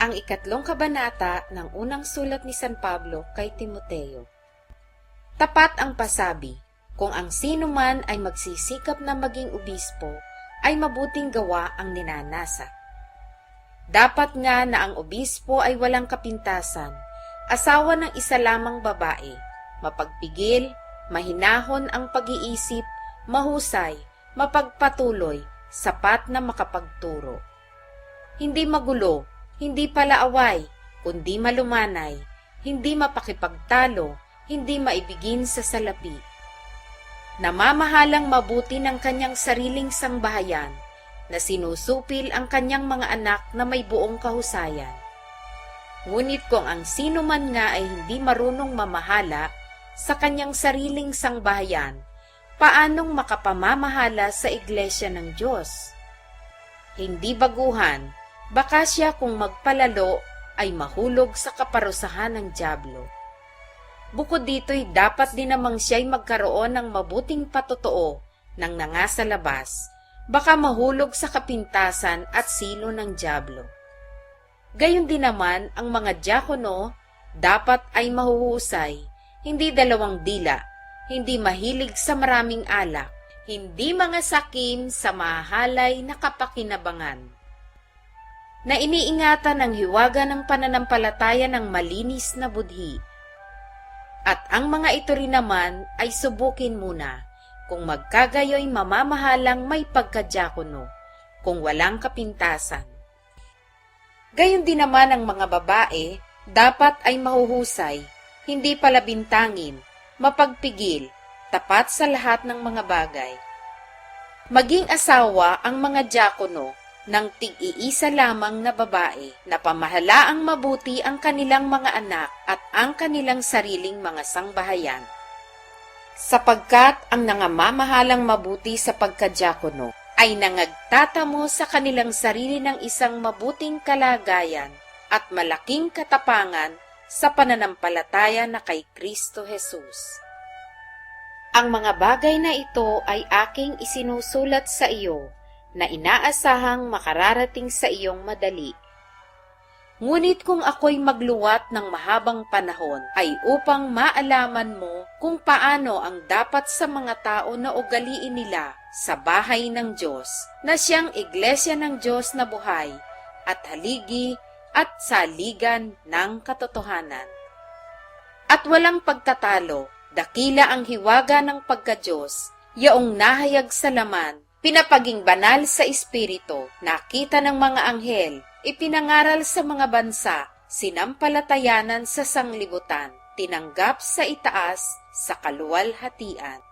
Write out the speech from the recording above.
Ang 3 kabanata ng unang sulat ni San Pablo kay Timoteo. Tapat ang pasabi, kung ang sino man ay magsisikap na maging obispo, ay mabuting gawa ang ninanasa. Dapat nga na ang obispo ay walang kapintasan, asawa ng isa lamang babae, mapagpigil, mahinahon ang pag-iisip, mahusay, mapagpatuloy, sapat na makapagturo. Hindi magulo, hindi palaaway, kundi malumanay, hindi mapakipagtalo, hindi maibigin sa salapi. Namamahalang mabuti ng kanyang sariling sangbahayan, na sinusupil ang kanyang mga anak na may buong kahusayan. Ngunit kung ang sino man nga ay hindi marunong mamahala sa kanyang sariling sangbahayan, paanong makapamamahala sa iglesia ng Diyos? Hindi baguhan, baka siya kung magpalalo ay mahulog sa kaparusahan ng dyablo. Bukod dito'y dapat din namang siya'y magkaroon ng mabuting patotoo ng nangasa labas, baka mahulog sa kapintasan at silo ng dyablo. Gayon din naman ang mga diakono dapat ay mahuhusay, hindi dalawang dila, hindi mahilig sa maraming alak, hindi mga sakim sa mahalay na kapakinabangan, na iniingatan ng hiwaga ng pananampalataya ng malinis na budhi. At ang mga ito rin naman ay subukin muna, kung magkagayoy mamamahalang may pagkadiakono, kung walang kapintasan. Gayon din naman ang mga babae, dapat ay mahuhusay, hindi palabintangin, mapagpigil, tapat sa lahat ng mga bagay. Maging asawa ang mga diakono ng tig-iisa lamang na babae na pamahalaang mabuti ang kanilang mga anak at ang kanilang sariling mga sangbahayan. Sapagkat ang nangamamahalang mabuti sa pagkadiakono ay nangagtatamo sa kanilang sarili ng isang mabuting kalagayan at malaking katapangan sa pananampalataya na kay Kristo Jesus. Ang mga bagay na ito ay aking isinusulat sa iyo na inaasahang makararating sa iyong madali. Ngunit kung ako'y magluwat ng mahabang panahon ay upang maalaman mo kung paano ang dapat sa mga tao na ugaliin nila sa bahay ng Diyos, na siyang iglesia ng Diyos na buhay at haligi at saligan ng katotohanan. At walang pagtatalo, dakila ang hiwaga ng pagka-Diyos, yaong nahayag sa laman, pinapaging banal sa espiritu, nakita ng mga anghel, ipinangaral sa mga bansa, sinampalatayanan sa sanglibutan, tinanggap sa itaas sa kaluwalhatian.